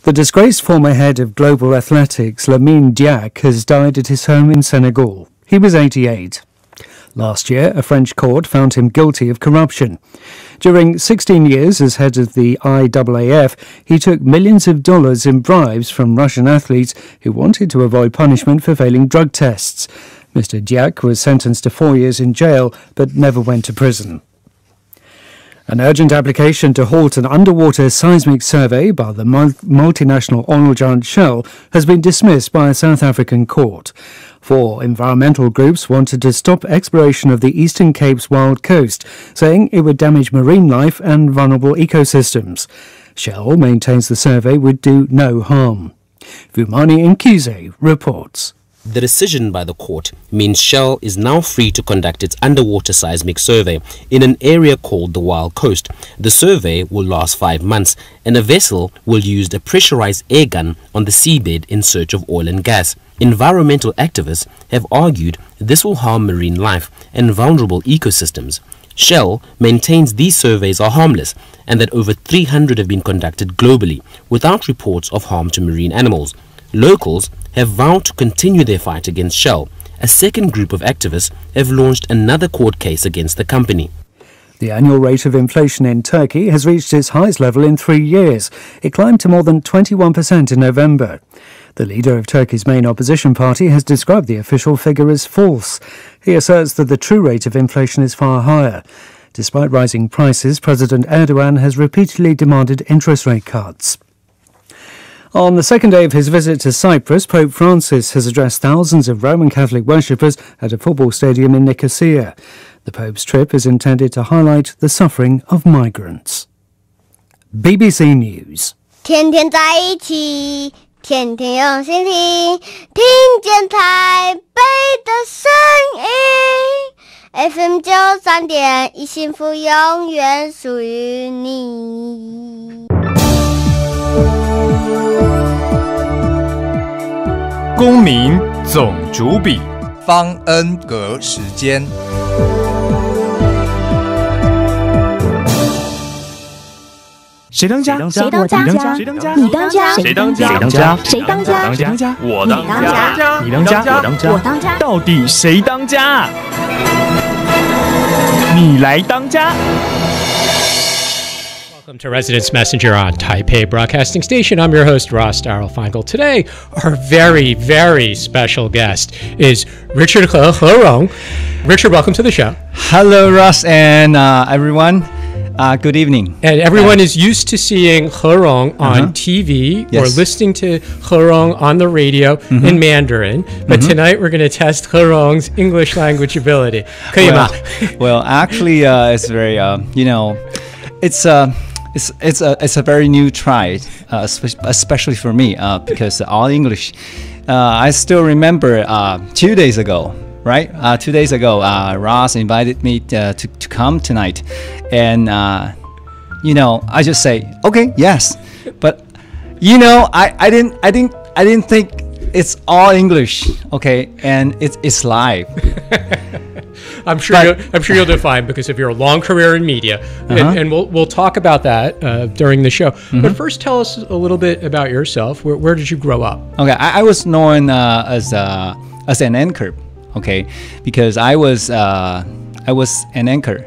The disgraced former head of global athletics, Lamine Diack, has died at his home in Senegal. He was 88. Last year, a French court found him guilty of corruption. During 16 years as head of the IAAF, he took millions of dollars in bribes from Russian athletes who wanted to avoid punishment for failing drug tests. Mr. Diack was sentenced to 4 years in jail, but never went to prison. An urgent application to halt an underwater seismic survey by the multinational oil giant Shell has been dismissed by a South African court. 4 environmental groups wanted to stop exploration of the Eastern Cape's wild coast, saying it would damage marine life and vulnerable ecosystems. Shell maintains the survey would do no harm. Vumani Nkize reports. The decision by the court means Shell is now free to conduct its underwater seismic survey in an area called the Wild Coast. The survey will last 5 months, and a vessel will use a pressurized air gun on the seabed in search of oil and gas. Environmental activists have argued this will harm marine life and vulnerable ecosystems. Shell maintains these surveys are harmless and that over 300 have been conducted globally without reports of harm to marine animals. Locals have vowed to continue their fight against Shell. A second group of activists have launched another court case against the company. The annual rate of inflation in Turkey has reached its highest level in 3 years. It climbed to more than 21% in November. The leader of Turkey's main opposition party has described the official figure as false. He asserts that the true rate of inflation is far higher. Despite rising prices, President Erdogan has repeatedly demanded interest rate cuts. On the second day of his visit to Cyprus, Pope Francis has addressed thousands of Roman Catholic worshippers at a football stadium in Nicosia. The Pope's trip is intended to highlight the suffering of migrants. BBC News. 天天在一起，天天用心听，听见台北的声音。FM 93.1，幸福永远属于你。公民总主笔方恩格时间。谁当家？谁当家？谁当家？你当家？谁当家？谁当家？谁当家？谁当家？我当家？你当家？我当家？到底谁当家？你来当家。Welcome to Residence Messenger on Taipei Broadcasting Station. I'm your host, Ross Darrell Feingold. Today, our very, very special guest is Richard何戎. Richard, welcome to the show. Hello, Ross, and everyone. Good evening. And everyone is used to seeing何戎on TV or listening to何戎on the radio in Mandarin. But tonight, we're going to test何戎's English language ability. 可以吗？ Well, actually, it's very, it's a very new try, especially for me, because all English. I still remember 2 days ago, right? 2 days ago, Ross invited me to come tonight, and I just say okay, yes, but I didn't think it's all English, okay, and it's live. I'm sure you'll do fine because of your long career in media, and we'll talk about that during the show. But first, tell us a little bit about yourself. Where did you grow up? Okay, I was known as an anchor. Okay, because I was an anchor.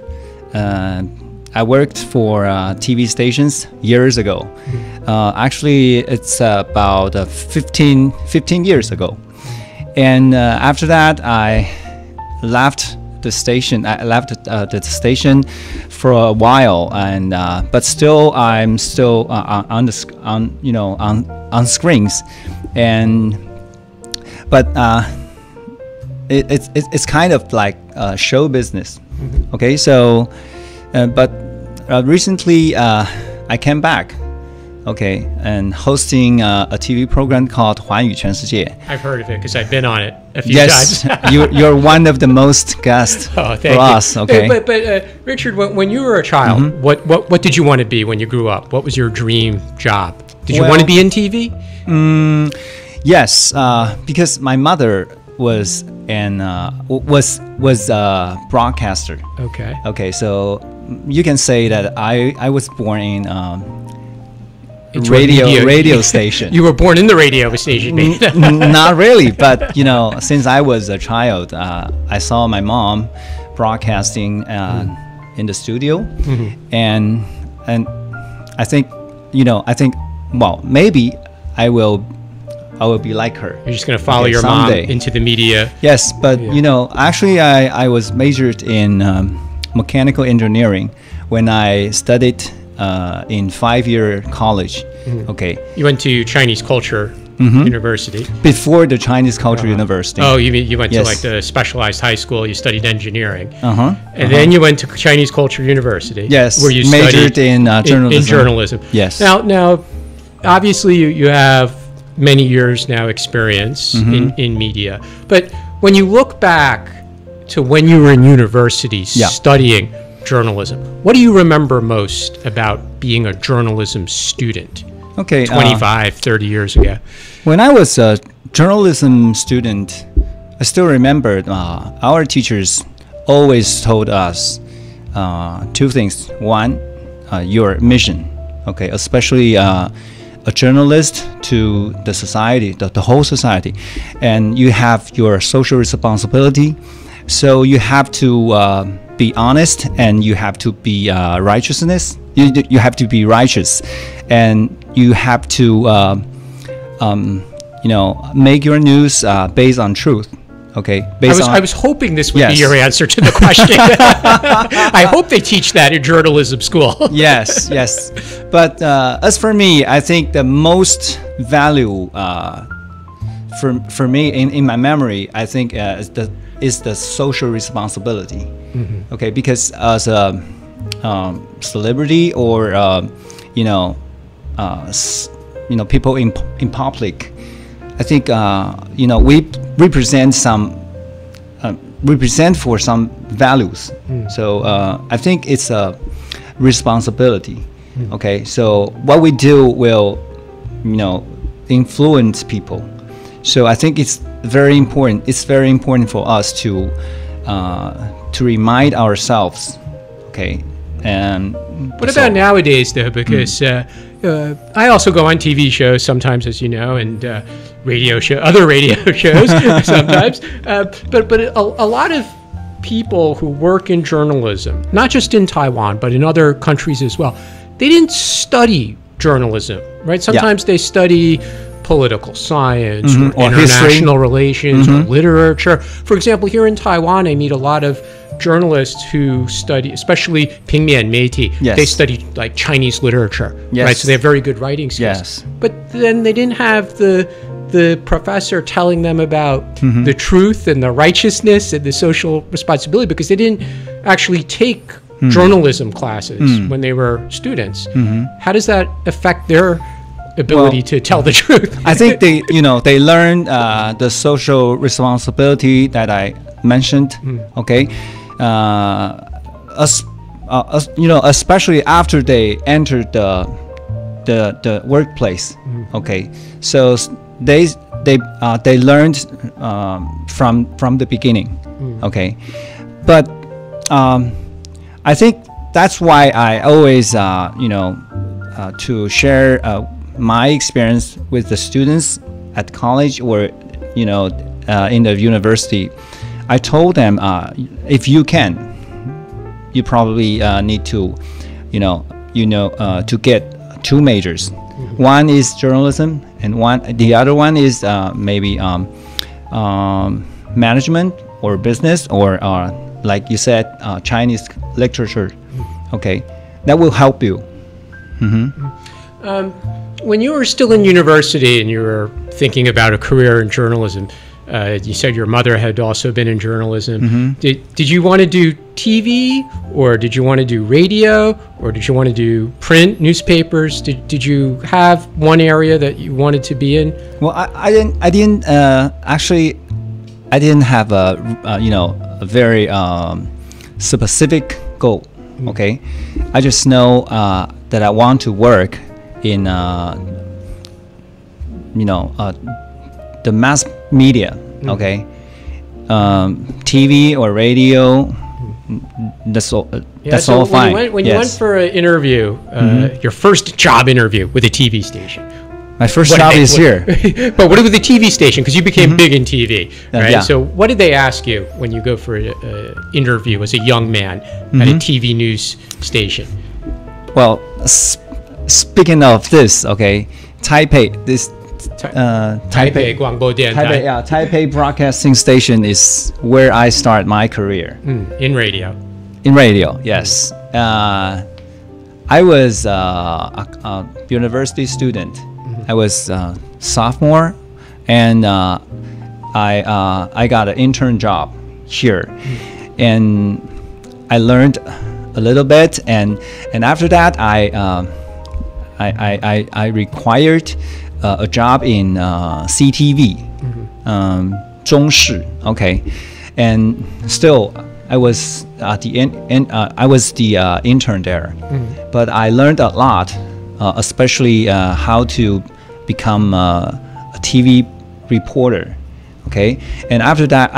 I worked for TV stations years ago. Actually, it's about 15 years ago. And after that, I left the station. I left the station for a while, and but still, I'm still on screens, but it's kind of like show business. Okay, so but recently I came back. Okay, and hosting a TV program called 寰宇全世界. I've heard of it because I've been on it a few times. Yes, you're one of the most guests for us. Okay, but Richard, when you were a child, what did you want to be when you grew up? What was your dream job? Did you want to be in TV? Yes, because my mother was a broadcaster. Okay. Okay, so you can say that I was born into a radio station. You were born in the radio station. Not really, but since I was a child, I saw my mom broadcasting in the studio, and I think well, maybe I will be like her. You're just going to follow your someday. Mom into the media. Yes, but actually I was majored in mechanical engineering when I studied in 5-year college. Okay. You went to Chinese Culture University. Before the Chinese Culture University. Oh, you mean you went to like the specialized high school, you studied engineering. And then you went to Chinese Culture University. Yes, where you majored studied in journalism. In journalism. Yes. Now obviously you have many years now experience in media. But when you look back to when you were in university studying journalism, what do you remember most about being a journalism student? Okay, 25, 30 years ago. When I was a journalism student, I still remember our teachers always told us 2 things. One, your mission, okay, especially a journalist to the society, the whole society, and you have your social responsibility. So you have to be honest, and you have to be righteousness. You have to be righteous, and you have to make your news based on truth. Okay. I was hoping this would be your answer to the question. I hope they teach that in journalism school. Yes. But as for me, I think the most value for me in my memory, I think is the social responsibility. Okay, because as a celebrity or people in public, I think we represent for some values. So I think it's a responsibility. Okay, so what we do will influence people. So I think it's very important. It's very important for us to remind ourselves. Okay, and what about nowadays though? Because I also go on TV shows sometimes, as you know, and other radio shows sometimes. But a lot of people who work in journalism, not just in Taiwan, but in other countries as well, they didn't study journalism, right? Sometimes they study political science or international relations or literature. For example, here in Taiwan, I meet a lot of journalists who study, especially Pingmian Meiti. They study like Chinese literature, right? So they have very good writing skills. But then they didn't have the professor telling them about the truth and the righteousness and the social responsibility, because they didn't actually take journalism classes when they were students. How does that affect their ability to tell the truth? I think they learn the social responsibility that I mentioned. Okay, especially after they entered the workplace. Okay, so they learned from the beginning. Okay, but I think that's why I always to share my experience with the students at college or in the university. I told them if you can, you probably need to to get 2 majors. One is journalism, and the other one is maybe management or business, or like you said, Chinese literature. Okay, that will help you. When you were still in university and you were thinking about a career in journalism, you said your mother had also been in journalism. Did you want to do TV, or did you want to do radio, or did you want to do print newspapers? Did you have one area that you wanted to be in? Well, I didn't actually. I didn't have a very specific goal. Okay, I just know that I want to work in the mass media. Okay, TV or radio, that's all. Yeah, That's so all fine. When you went for an interview, your first job interview with a TV station. My first job is here. But what with the TV station? Because you became big in TV, right? Yeah. So what did they ask you when you go for an interview as a young man at a TV news station? Well, speaking of this, okay, Taipei, this Taipei 广播电台. Taipei Broadcasting Station is where I start my career. In radio. In radio, yes. I was a university student. I was a sophomore, and I got an intern job here, and I learned a little bit, and after that I required a job in CTV, 中视, okay, and still I was at the I was the intern there, but I learned a lot, especially how to become a TV reporter, okay. And after that,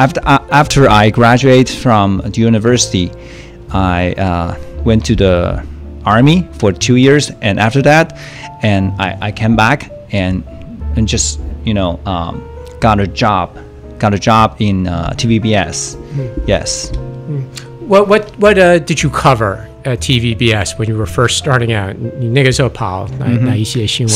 after I graduated from the university, I went to the army for 2 years, and after that, and I came back and just got a job in TVBS. Yes. What did you cover at TVBS when you were first starting out? 你那个时候跑哪一些新闻?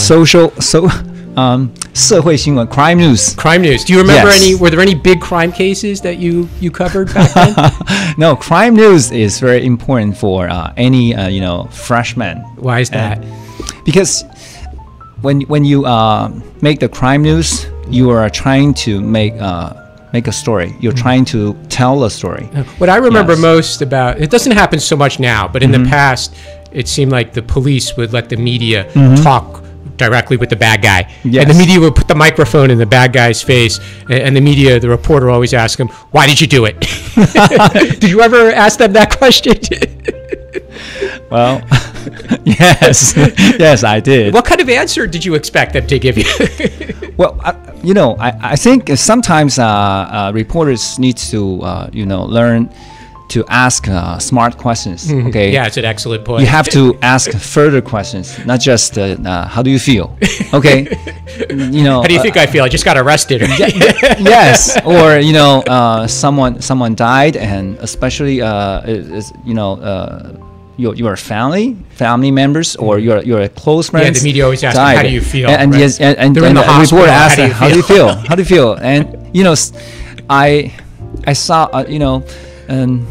社会新闻, crime news. Crime news. Do you remember Yes. were there any big crime cases that you covered back then? No, crime news is very important for any freshman. Why is that? Because when you make the crime news, you are trying to make a story. You're trying to tell a story. What I remember Yes. most about it doesn't happen so much now, but in the past, it seemed like the police would let the media talk directly with the bad guy, Yes. and the media would put the microphone in the bad guy's face, and the reporter always asked him, "Why did you do it?" Did you ever ask them that question? Well, yes, yes, I did. What kind of answer did you expect them to give you? Well, I think sometimes reporters need to learn to ask smart questions. Okay. Yeah, it's an excellent point. You have to ask further questions, not just how do you feel? Okay. How do you think I feel? I just got arrested. Yes, or someone died, and especially your family members or your close friends. Yeah, the media always asks, died. how do you feel? And right? yes, and They're in the the hospital. reporter asked, How do you feel? How do you feel? And I saw and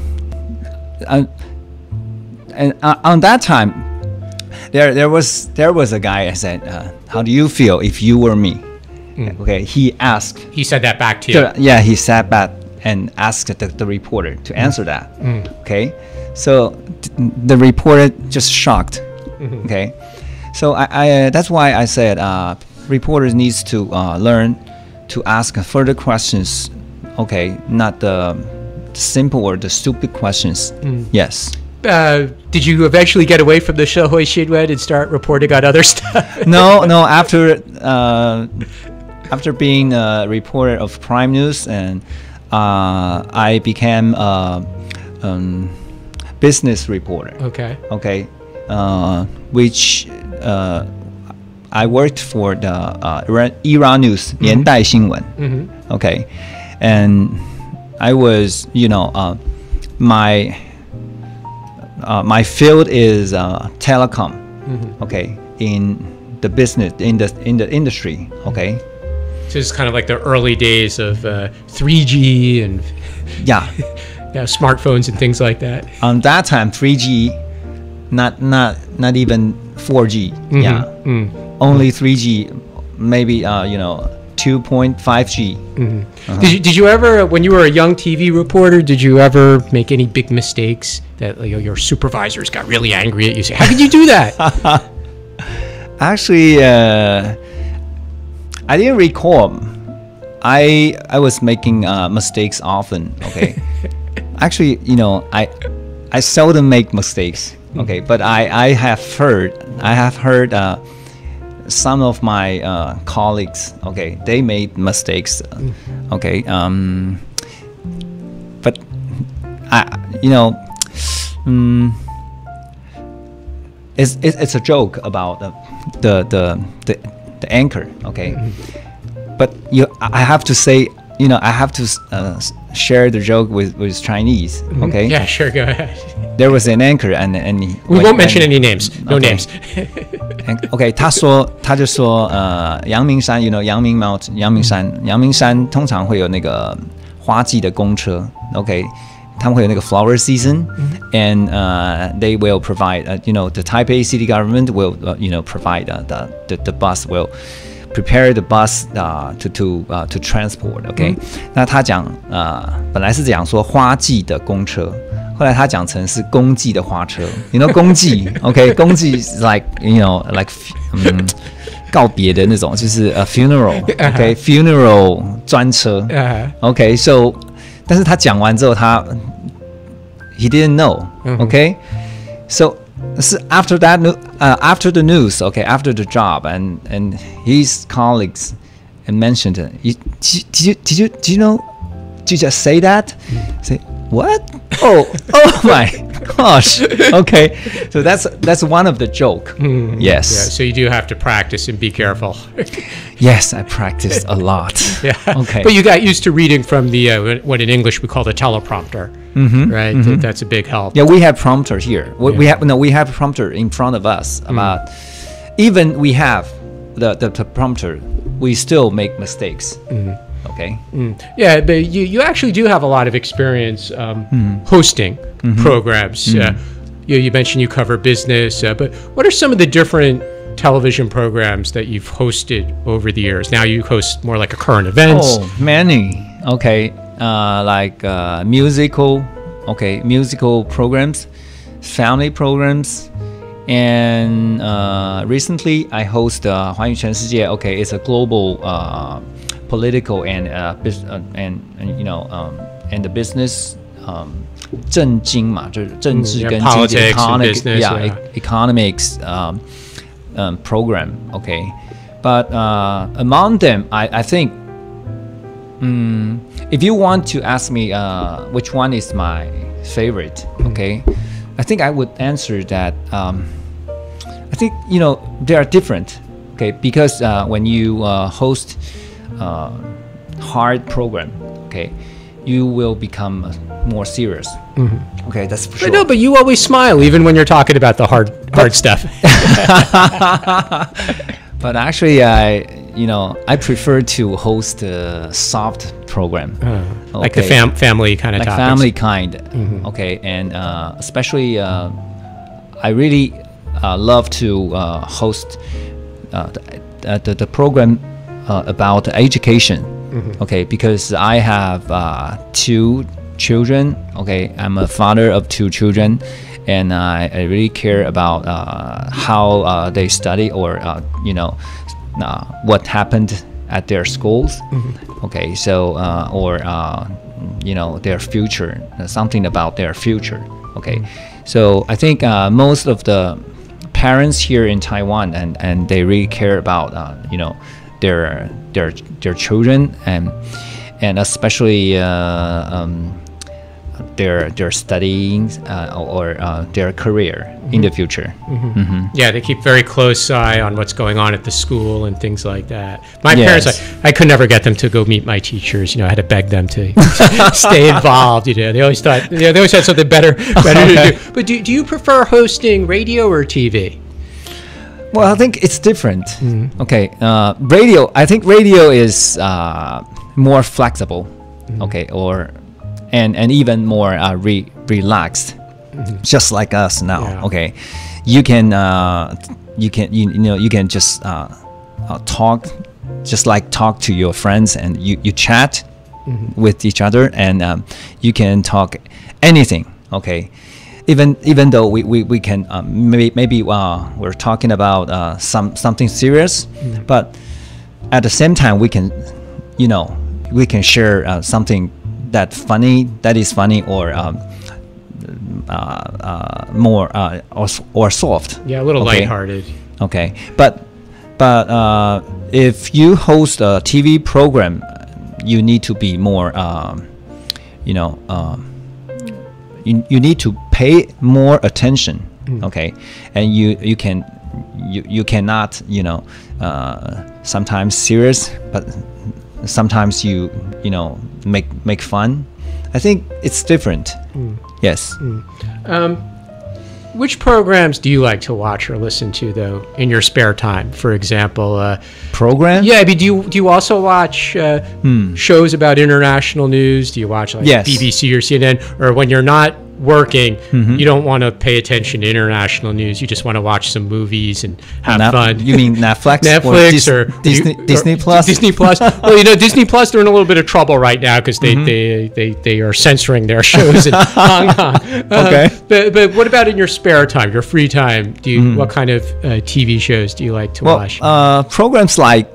on that time there was a guy. I said, how do you feel if you were me? Okay, he said that back to you. Yeah, he sat back and asked the reporter to answer that. Okay, so the reporter just shocked. Okay, so I that's why I said reporters needs to learn to ask further questions. Okay, not the simple or the stupid questions. Yes. Did you eventually get away from the 社会新闻 and start reporting on other stuff? No. After being a reporter of crime news, and I became a business reporter. Okay. Okay. Which I worked for the Iran News, 年代新闻. Okay. And I was, my field is telecom. Okay, in the business, in the industry. Okay. So it's kind of like the early days of 3G and Yeah. smartphones and things like that. On that time, 3G, not even 4G. Yeah. Only 3G, maybe 2.5G. Did you ever, when you were a young TV reporter, did you ever make any big mistakes that your supervisors got really angry at you? Say, how could you do that? Actually, I didn't recall. I was making mistakes often. Okay. Actually, I seldom make mistakes. Okay, but I have heard some of my colleagues. Okay, they made mistakes. Okay, but It's a joke about the anchor, okay? But I have to say, I have to share the joke with Chinese, okay? Yeah, sure, go ahead. There was an anchor and we won't mention any names. No names. Okay, 他就说阳明山 阳明山通常会有那个花季的公车 OK 他们会有那个 flower season and they will provide the Taipei city government will provide the bus will prepare the bus to transport OK 那他讲本来是讲说花季的公车后来他讲成是公祭的花车 公祭 OK 公祭 is like like 告别的那种就是 funeral OK funeral 专车 OK so 但是他讲完之后他 he didn't know OK so after that after the news okay after the job and his colleagues mentioned did you know did you just say that say what oh my gosh okay so that's one of the joke yes yeah, so you do have to practice and be careful yes I practiced a lot yeah okay but you got used to reading from the what in English we call the teleprompter right that's a big help yeah we have prompter here we have a prompter in front of us about even we have the prompter we still make mistakes okay yeah but you actually do have a lot of experience hosting programs you mentioned you cover business but what are some of the different television programs that you've hosted over the years now you host more like a current events many okay like musical programs family programs and recently I host 环宇全世界 okay it's a global political and and the business 政经嘛就是政治跟经济 economics program okay but among them I think if you want to ask me which one is my favorite okay I think I would answer that I think they are different okay because when you host hard program okay you will become more serious okay that's for sure no but you always smile even when you're talking about the hard stuff but actually I prefer to host a soft program okay. like the family kind of like topics. Family kind okay and especially I really love to host the program about education okay because I have 2 children okay I'm a father of 2 children and I really care about how they study or what happened at their schools okay so or their future something about their future okay so I think most of the parents here in Taiwan and they really care about their children and especially their studying or their career in the future yeah they keep very close eye on what's going on at the school and things like that my parents I could never get them to go meet my teachers I had to beg them to stay involved they always thought they always had something better to do but do you prefer hosting radio or TV well I think it's different okay radio I think radio is more flexible okay or and even more relaxed just like us now okay you can just talk just like talk to your friends and you chat with each other and you can talk anything okay even though we can maybe we're talking about something serious but at the same time we can share something that is funny or more or soft a little lighthearted okay but if you host a TV program you need to be more you need to pay more attention. Okay, and you cannot sometimes serious, but sometimes you make fun. I think it's different. Yes. Which programs do you like to watch or listen to, though, in your spare time? For example, program? Yeah, I mean, do you also watch shows about international news? Do you watch like BBC or CNN? Or when you're not working, you don't want to pay attention to international news. You just want to watch some movies and have fun. You mean Netflix? Netflix or Disney Plus? Disney Plus. Well, Disney Plus, they're in a little bit of trouble right now because they are censoring their shows in Hong Kong. Okay. But what about in your spare time, your free time? What kind of TV shows do you like to watch? Programs like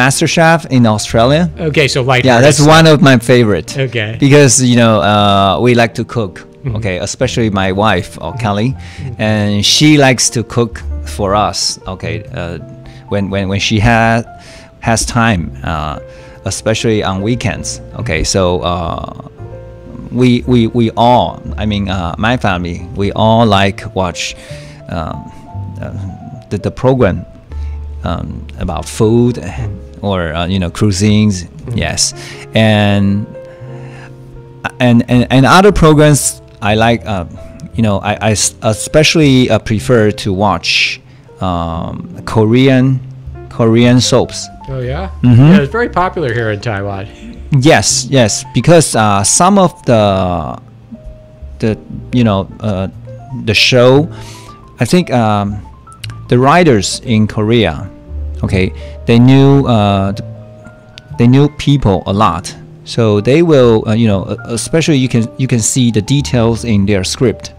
MasterChef in Australia. Okay, so light. Yeah, that's one of my favorite. Okay. Because we like to cook. Okay, especially my wife Kelly, and she likes to cook for us. Okay, when she has time, especially on weekends. Okay, so we all, I mean my family, we all like watch the program about food or cuisines. Yes, and other programs I like. I especially prefer to watch Korean soaps. Oh yeah, yeah, it's very popular here in Taiwan. Yes, because some of the show, I think the writers in Korea, okay, they knew people a lot, so they will especially you can see the details in their script.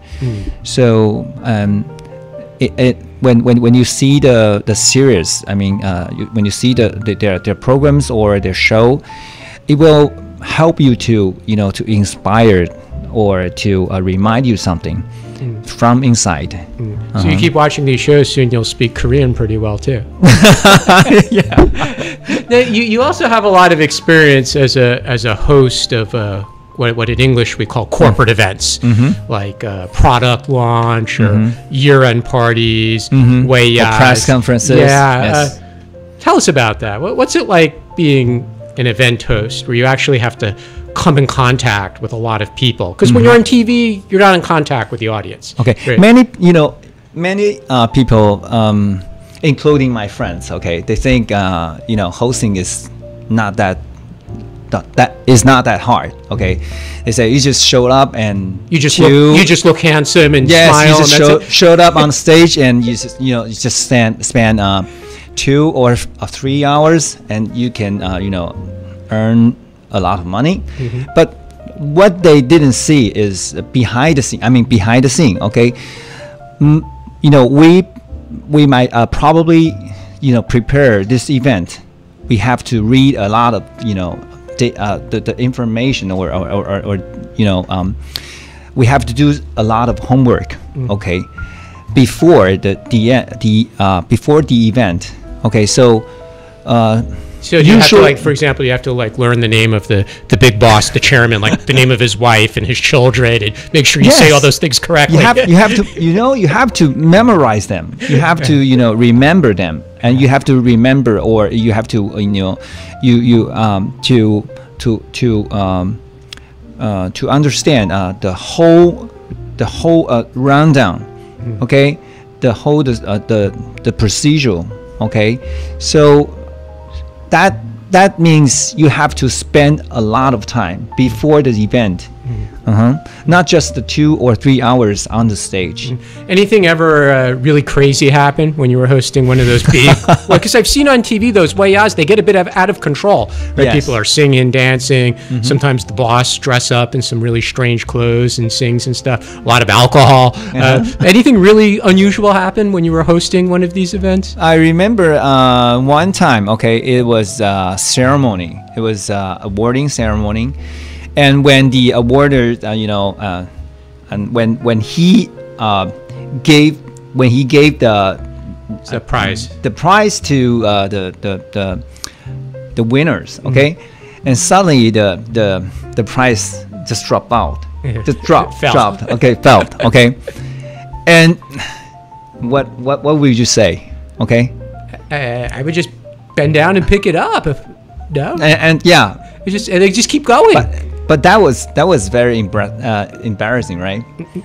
So when you see the series, I mean when you see their programs or their show, it will help you to inspire or to remind you something from inside. So you keep watching these shows, soon you'll speak Korean pretty well too. Yeah. Now, you also have a lot of experience as a host of what in English we call corporate events, like product launch or year-end parties, press conferences. Yeah. Yes. Tell us about that. What's it like being an event host where you actually have to come in contact with a lot of people? Because when you're on TV, you're not in contact with the audience. Okay. Right. Many people, including my friends, okay, they think hosting is not that is not that hard. Okay, they say you just showed up and you just look handsome and smile. You just showed up on stage and you just spend 2 or 3 hours and you can earn a lot of money. But what they didn't see is behind the scene. I mean behind the scene. Okay, we might probably prepare this event. We have to read a lot of the information or we have to do a lot of homework. Okay, before the event. Okay, so you have to, like, for example, you have to learn the name of the big boss, the chairman, like the name of his wife and his children, and make sure you say all those things correctly. You have to memorize them. You have to remember them, and you have to remember, or you have to to understand the whole rundown. Okay, the whole the procedure. Okay, so that means you have to spend a lot of time before the event. Not just the 2 or 3 hours on the stage. Anything ever really crazy happen when you were hosting one of those big? Because I've seen on TV those wayas, they get a bit out of control. Right? Yes. People are singing, dancing. Sometimes the boss dress up in some really strange clothes and sings and stuff. A lot of alcohol. Anything really unusual happen when you were hosting one of these events? I remember one time. Okay, it was a ceremony. It was awarding ceremony. And when the awarder, and when he gave the prize to the winners, okay, and suddenly the prize just dropped out. Just Felt. Felt. Okay. And what would you say? Okay. I would just bend down and pick it up. No. And yeah. They just keep going. But that was very embarrassing, right?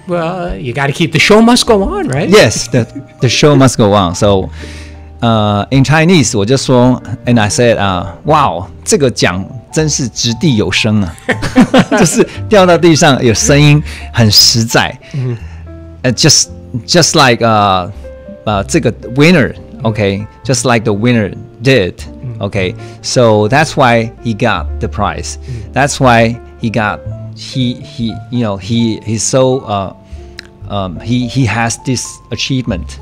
Well, you got to keep the show must go on, right? Yes, the show must go on. So, in Chinese, 我就说 and I said, wow, 这个奖真是掷地有声啊，就是掉到地上有声音，很实在。Just like 这个 winner, okay, just like the winner did. Okay, so that's why he got the prize. That's why he's so he has this achievement.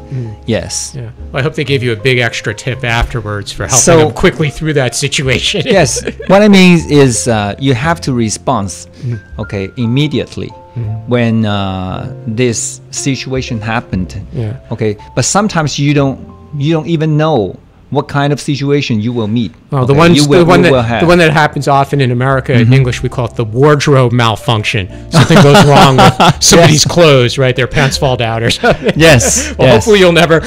Yes. Yeah. Well, I hope they gave you a big extra tip afterwards for helping him quickly through that situation. Yes. What I mean is you have to respond, okay, immediately when this situation happened. Yeah. Okay, but sometimes you don't even know what kind of situation you will meet. Well, okay? the one that happens often in America, in English, we call it the wardrobe malfunction. Something goes wrong with somebody's clothes, right? Their pants fall down or something. Yes. Well, hopefully you'll never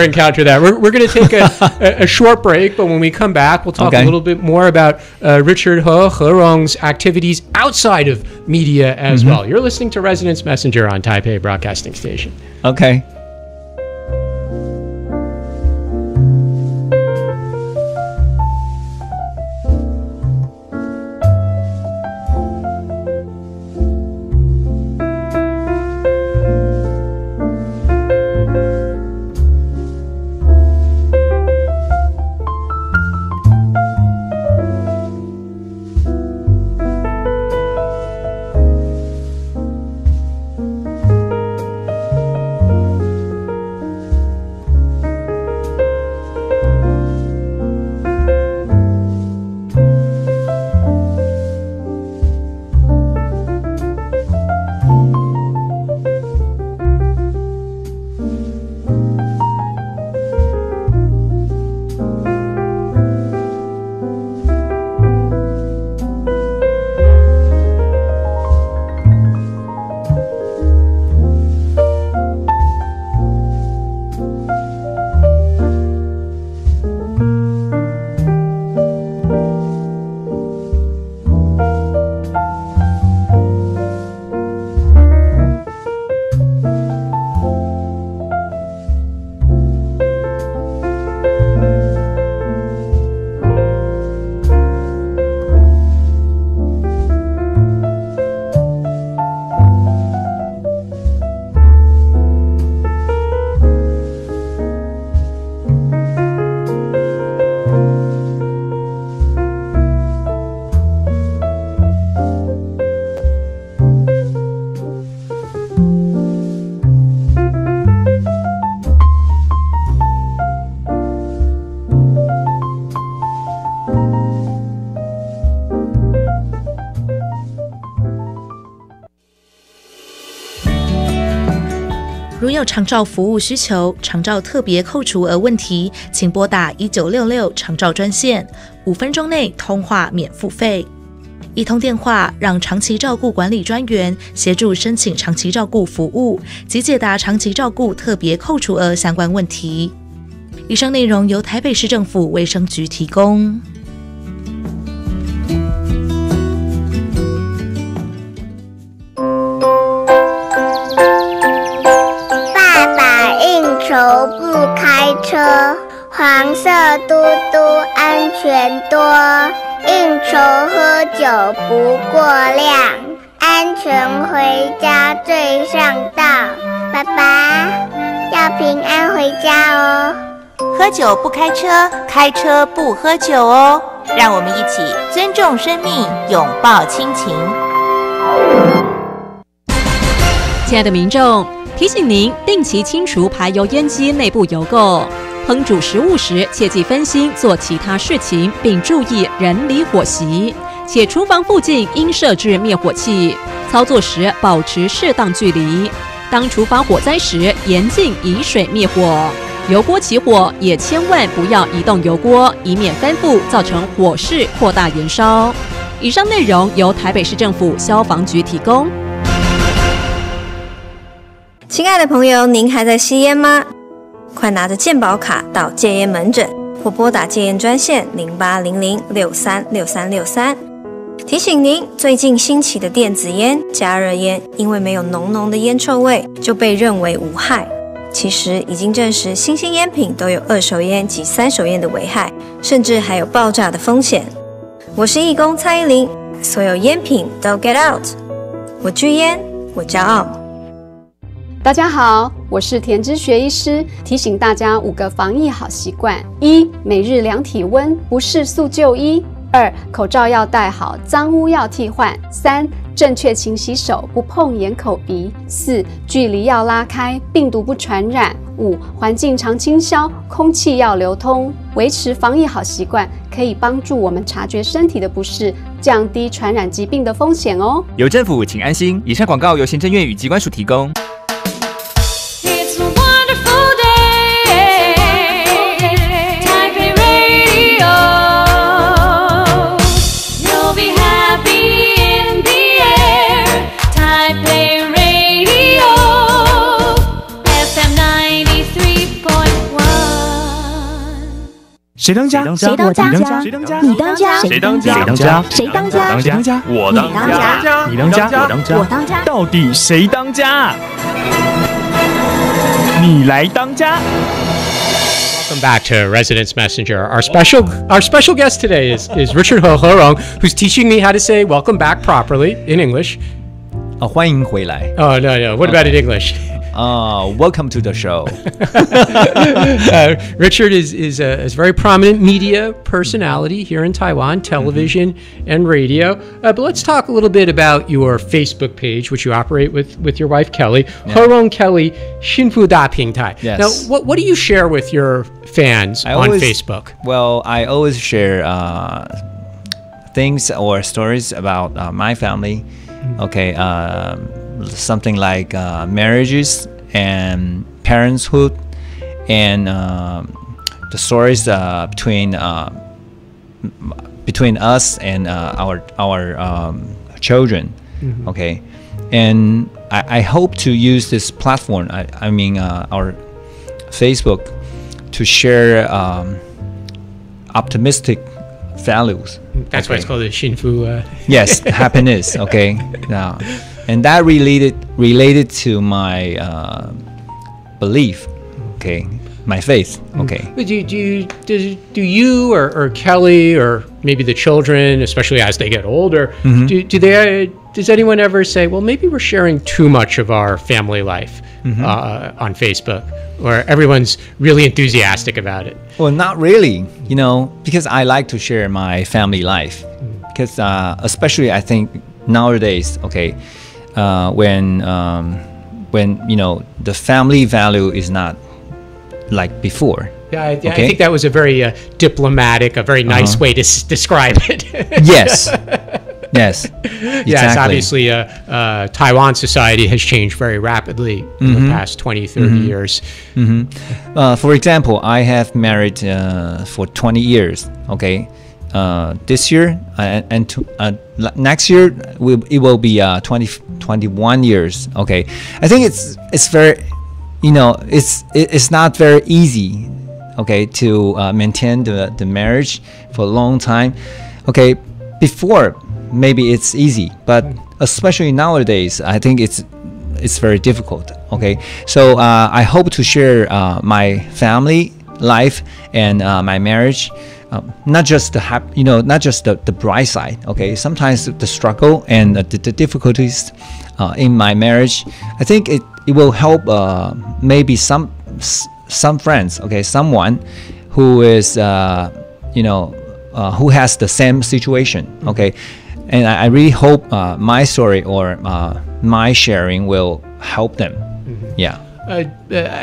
encounter that. We're going to take a short break, but when we come back, we'll talk a little bit more about Richard Herong's activities outside of media as well. You're listening to Residence Messenger on Taipei Broadcasting Station. Okay. 如有长照服务需求、长照特别扣除额问题，请拨打1966长照专线，5分钟内通话免付费。一通电话让长期照顾管理专员协助申请长期照顾服务及解答长期照顾特别扣除额相关问题。以上内容由台北市政府卫生局提供。爸爸应酬不开车，黄色嘟嘟安全多。应酬喝酒不过量，安全回家最上道。爸爸要平安回家哦。喝酒不开车，开车不喝酒哦。让我们一起尊重生命，拥抱亲情。亲爱的民众，提醒您定期清除排油烟机内部油垢。烹煮食物时，切忌分心做其他事情，并注意人离火熄。且厨房附近应设置灭火器，操作时保持适当距离。当厨房火灾时，严禁以水灭火。油锅起火也千万不要移动油锅，以免翻覆造成火势扩大延烧。以上内容由台北市政府消防局提供。亲爱的朋友，您还在吸烟吗？快拿着健保卡到戒烟门诊或拨打戒烟专线0800636363。提醒您，最近兴起的电子烟、加热烟，因为没有浓浓的烟臭味，就被认为无害。其实已经证实，新兴烟品都有二手烟及三手烟的危害，甚至还有爆炸的风险。我是义工蔡依林，所有烟品都 get out。我拒烟，我骄傲。大家好，我是田之学医师，提醒大家5个防疫好习惯：1、每日量体温，不适速就医；2、口罩要戴好，脏污要替换；3、正确勤洗手，不碰眼口鼻；4、距离要拉开，病毒不传染；5、环境常清消，空气要流通。维持防疫好习惯，可以帮助我们察觉身体的不适，降低传染疾病的风险哦。有政府，请安心。以上广告由行政院与疾管署提供。谁当家？谁当家？谁当家？你当家？谁当家？谁当家？谁当家？谁当家？我当家。你当家？我当家。我当家。到底谁当家？你来当家。 Welcome back to Residence Messenger. Our special guest today is Richard何戎, who's teaching me how to say welcome back properly in English. 欢迎回来。 Oh no. What about in English? Welcome to the show. Richard is a very prominent media personality here in Taiwan, television and radio. But let's talk a little bit about your Facebook page, which you operate with your wife Kelly. Yeah. 何戎 Kelly 幸福大平台. Yes. Now, what do you share with your fans on Facebook? Well, I always share things or stories about my family. Okay. Something like marriages and parenthood, and the stories between us and our children. Okay, and I hope to use this platform. I mean our Facebook to share optimistic values. That's why it's called the 幸福. Yes, happiness. Okay, now. And that related to my belief, okay, my faith, okay. Do you or Kelly or maybe the children, especially as they get older, does anyone ever say, well, maybe we're sharing too much of our family life on Facebook, or everyone's really enthusiastic about it? Well, not really, because I like to share my family life, because especially I think nowadays, okay. When the family value is not like before. Yeah, I think that was a very diplomatic, a very nice way to describe it. Yes. Exactly. Yes, obviously Taiwan society has changed very rapidly in the past 20, 30 years. For example, I have married for 20 years, okay? This year and next year it will be 21 years. Okay, I think it's very, it's not very easy. Okay, to maintain the marriage for a long time. Okay, before maybe it's easy, but especially nowadays, I think it's very difficult. Okay, so I hope to share my family life and my marriage. Not just the bright side. Okay, sometimes the struggle and the difficulties in my marriage. I think it will help maybe some friends. Okay, someone who is who has the same situation. Okay, and I really hope my story or my sharing will help them. Yeah. I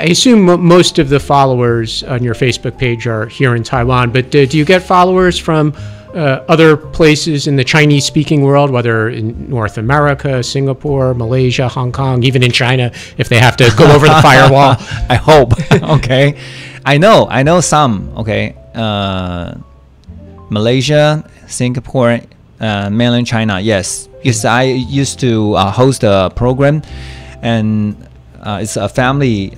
assume most of the followers on your Facebook page are here in Taiwan, but do you get followers from other places in the Chinese-speaking world, whether in North America, Singapore, Malaysia, Hong Kong, even in China, if they have to go over the firewall? I hope. Okay, I know some. Okay, Malaysia, Singapore, Mainland China, yes. Because I used to host a program, and it's a family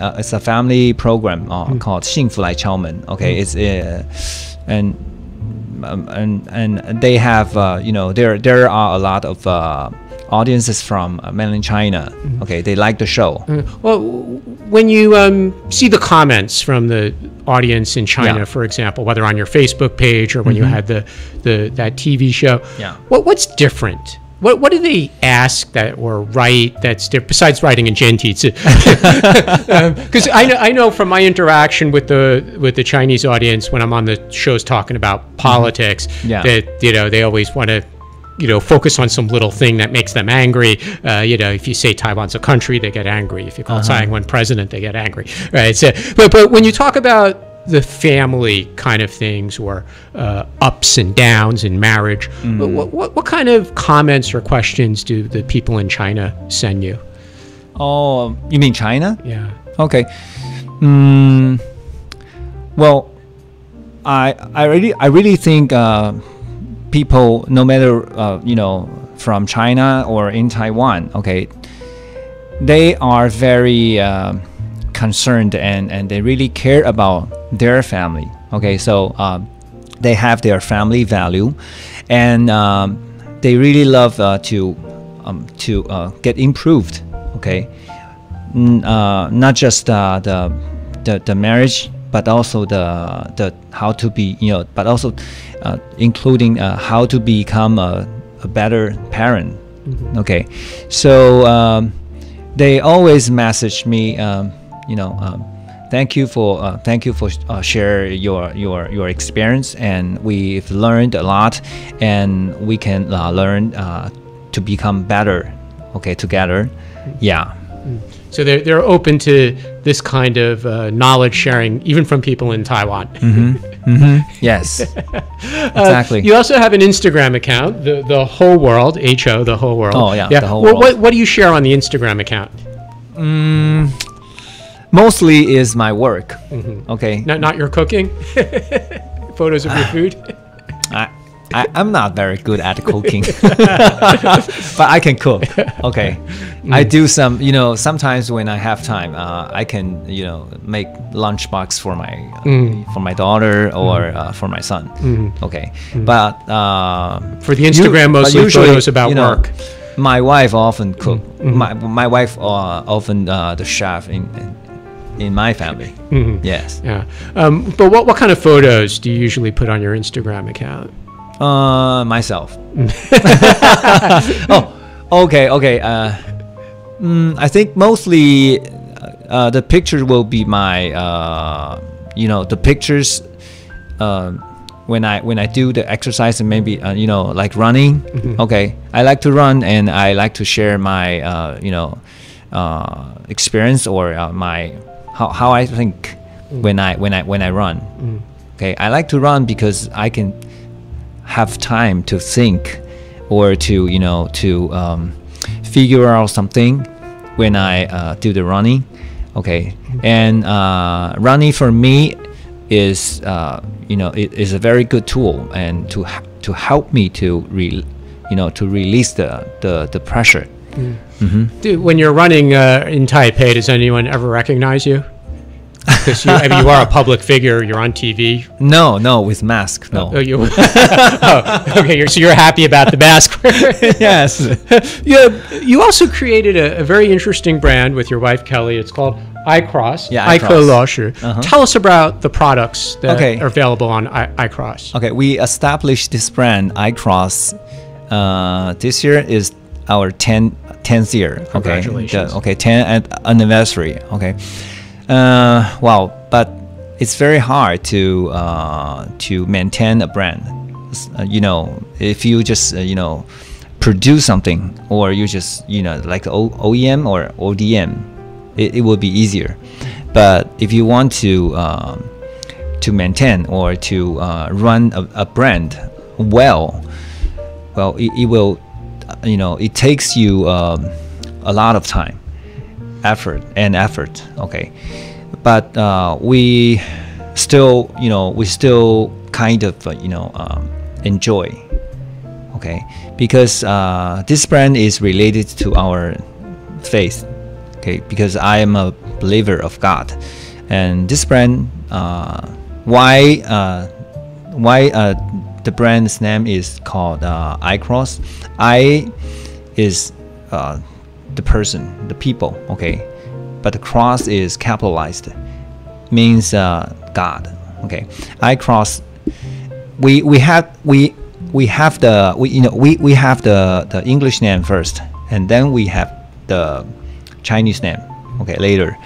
program called 幸福来敲门. Okay, it's and they have there are a lot of audiences from mainland China. Okay, they like the show. Well, when you see the comments from the audience in China, for example, whether on your Facebook page or when you had that TV show, what's different? What do they ask that or write that's different besides writing in 简体字? Because I know from my interaction with the Chinese audience when I'm on the shows talking about politics, that they always want to focus on some little thing that makes them angry. If you say Taiwan's a country, they get angry. If you call Tsai Ing-wen president, they get angry. Right? So, but when you talk about the family kind of things or ups and downs in marriage, what kind of comments or questions do the people in China send you? Oh, you mean China? Yeah. Okay. Well, I really think people, no matter from China or in Taiwan, okay, they are very concerned and they really care about their family. Okay, so they have their family value, and they really love to get improved. Okay, not just the marriage, but also the how to be, but also including how to become a better parent. Okay, so they always message me, thank you for share your experience, and we've learned a lot, and we can learn to become better. Okay, together. Yeah. So they're open to this kind of knowledge sharing, even from people in Taiwan. Yes, exactly. You also have an Instagram account, the whole world, HO, the whole world. Oh yeah. The whole world. What do you share on the Instagram account? Mostly is my work. Okay. Not your cooking. Photos of your food. I'm not very good at cooking, but I can cook. Okay, I do some. Sometimes when I have time, I can make lunchbox for my daughter or for my son. Okay, but for the Instagram, mostly photos about work. My wife often cook. My wife often the chef in my family. Yes. Yeah. But what kind of photos do you usually put on your Instagram account? Myself. Oh, okay. I think mostly the picture will be my the pictures when I do the exercise, and maybe like running. Okay, I like to run, and I like to share my experience or my how I think when I run. Okay, I like to run because I can have time to think or to figure out something when I do the running. Okay, and running for me is it is a very good tool, and to help me to release the pressure. Dude, when you're running in Taipei, does anyone ever recognize you? Because you are a public figure. You're on TV. No, with mask. No. Okay. So you're happy about the mask. Yes. You also created a very interesting brand with your wife Kelly. It's called iCross. Yeah,爱可落实. Tell us about the products that are available on iCross. Okay, we established this brand iCross. This year is our 10th year. Okay. Congratulations. 10th anniversary. Okay. Wow, but it's very hard to maintain a brand. If you just produce something, or you just like OEM or ODM, it will be easier. But if you want to maintain or to run a brand well, it will it takes you a lot of time. Effort. Okay, but we still kind of enjoy. Okay, because this brand is related to our faith. Okay, because I am a believer of God, and this brand, why the brand's name is called iCross. I is the person, the people. Okay, but the cross is capitalized, means God. Okay, iCross. We have the English name first, and then we have the Chinese name, okay, later.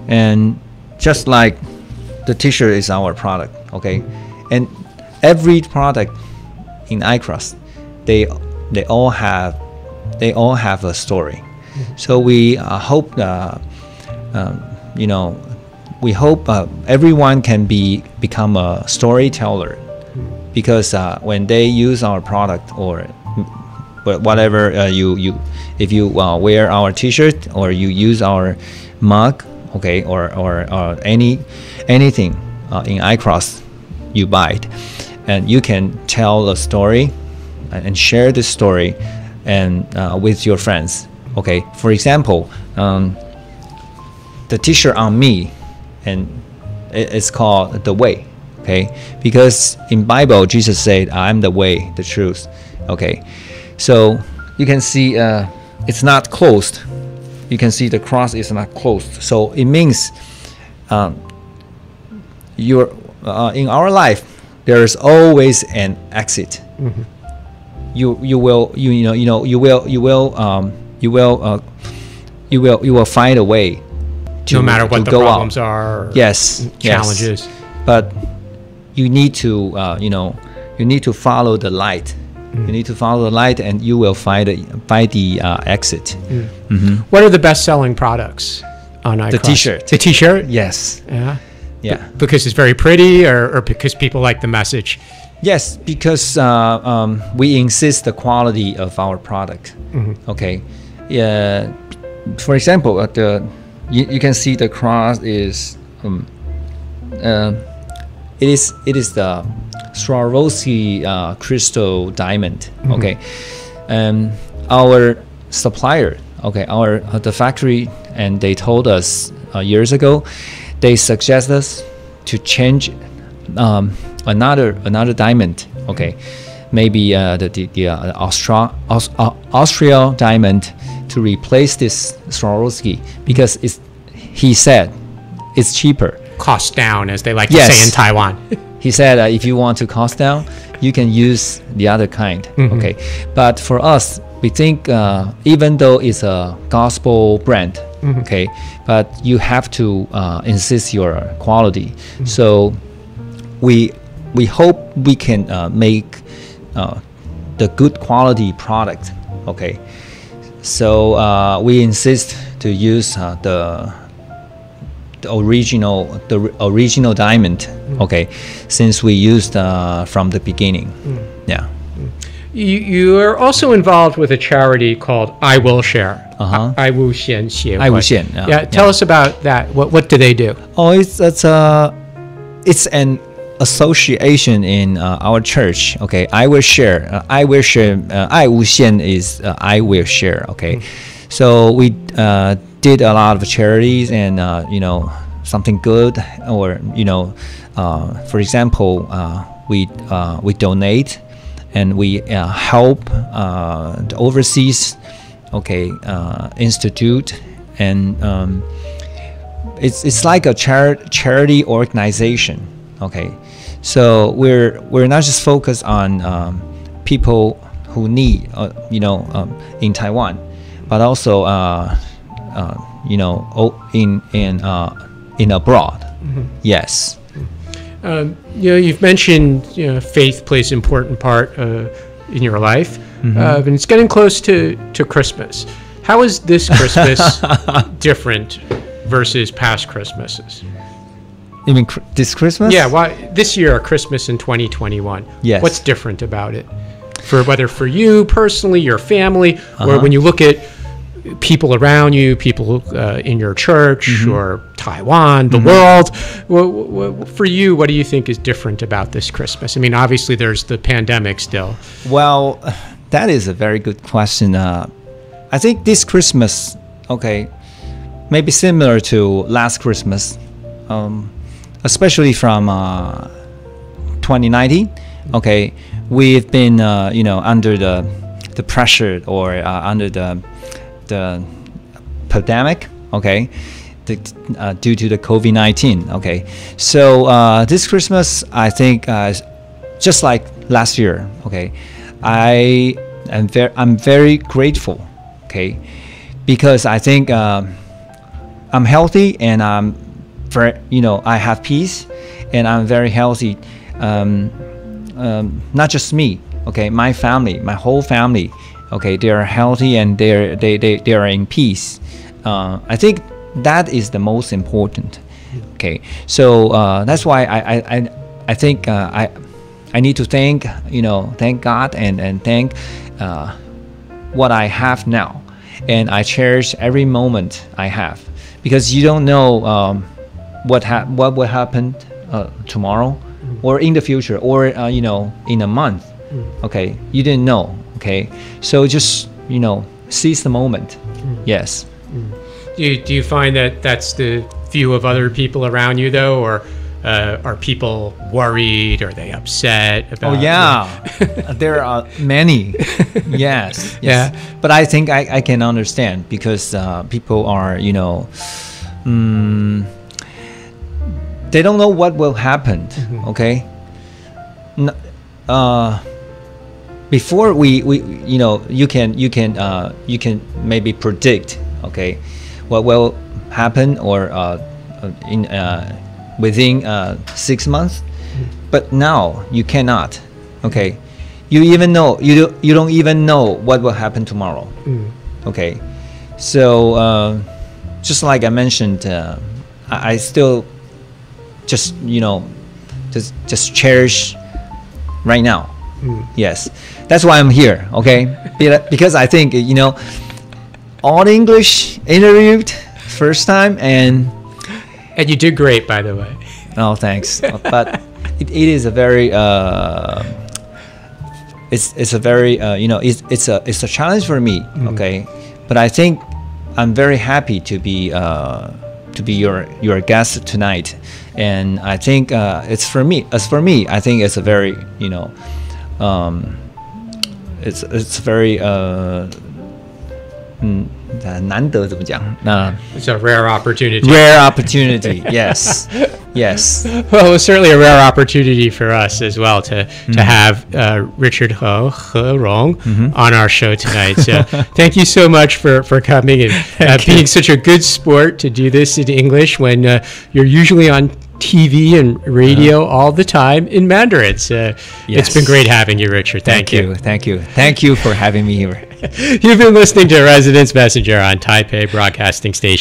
And just like the t-shirt is our product, okay, and every product in iCross, they all have a story. So we hope we hope everyone can become a storyteller, because when they use our product, or whatever if you wear our t-shirt, or you use our mug, okay, or anything in iCross, you buy it, and you can tell a story and share the story and with your friends. Okay, for example, the t-shirt on me, and it's called The Way. Okay, because in Bible Jesus said, "I'm the way, the truth." Okay, so you can see it's not closed. You can see the cross is not closed. So it means in our life there is always an exit. Mm-hmm. You will find a way to, no matter what the problems are. Yes, challenges. Yes. But you need to follow the light. Mm. You need to follow the light, and you will find the exit. Mm. Mm-hmm. What are the best-selling products on iCross? The t-shirt. The t-shirt? Yes. Yeah. Yeah. Because it's very pretty, or because people like the message? Yes, because we insist the quality of our product. Mm-hmm. Okay. Yeah. For example, you can see the cross is it is the Swarovski crystal diamond. Mm-hmm. Okay, our supplier, okay, the factory, and they told us years ago, they suggest us to change another diamond. Okay, maybe the Austria diamond, to replace this Swarovski, because he said it's cheaper. Cost down, as they like to say in Taiwan. He said if you want to cost down, you can use the other kind. Mm-hmm. Okay, but for us, we think even though it's a gospel brand, mm-hmm. okay, but you have to insist your quality. Mm-hmm. So we hope we can make the good quality product. Okay, so we insist to use the original diamond. Mm. Okay, since we used from the beginning. Mm. Yeah. You are also involved with a charity called I Will Share. Uh-huh. 爱无限协会. 爱无限. Yeah. Tell us about that. What do they do? Oh, it's an association in our church. Okay, I will share. 爱无限 is I will share. Okay, so we did a lot of charities, and something good, or for example, we donate, and we help the overseas institute, and it's like a charity organization. Okay, so we're not just focused on people who need in Taiwan, but also in abroad. Mm-hmm. Yes. You've mentioned faith plays an important part in your life, mm-hmm. And it's getting close to Christmas. How is this Christmas different versus past Christmases? You mean this Christmas? Yeah. Why this year, Christmas in 2021? Yes. What's different about it? Whether for you personally, your family, or when you look at people around you, people in your church or Taiwan, the world. For you, what do you think is different about this Christmas? I mean, obviously there's the pandemic still. Well, that is a very good question. I think this Christmas, okay, maybe similar to last Christmas, especially from 2019. Okay, we've been under the pressure or under the pandemic. Okay, due to the COVID-19. Okay, so this Christmas, I think just like last year. Okay, I'm very grateful. Okay, because I think I'm healthy and I'm very, I have peace and I'm very healthy. Not just me, okay, my family, my whole family, okay, they are healthy and they are in peace. I think that is the most important. Okay, so that's why I think I need to thank God and thank what I have now, and I cherish every moment I have, because you don't know what will happen tomorrow or in the future or in a month. Okay, you didn't know. Okay, so just seize the moment. Yes. Do you find that that's the view of other people around you though, or are people worried? Are they upset about? Oh yeah, there are many. Yes. Yeah. But I think I can understand, because people are they don't know what will happen. Okay. Before we you can maybe predict. Okay, what will happen or within 6 months, but now you cannot. Okay, you don't even know what will happen tomorrow. Okay, so just like I mentioned, I still just cherish right now. Yes, that's why I'm here. Okay, because I think all English interviewed first time, and you did great, by the way. Oh, thanks. But it is a very it's a very it's a challenge for me. Okay, but I think I'm very happy to be your guest tonight, and I think it's for me. As for me, I think it's a very it's very 难得怎么讲？ It's a rare opportunity. Rare opportunity. Yes. Yes. Well, it's certainly a rare opportunity for us as well to have Richard何戎on our show tonight. So thank you so much for coming and being such a good sport to do this in English when you're usually on TV and radio all the time in Mandarin. So it's been great having you, Richard. Thank you. Thank you. Thank you for having me here. You've been listening to Residence Messenger on Taipei Broadcasting Station.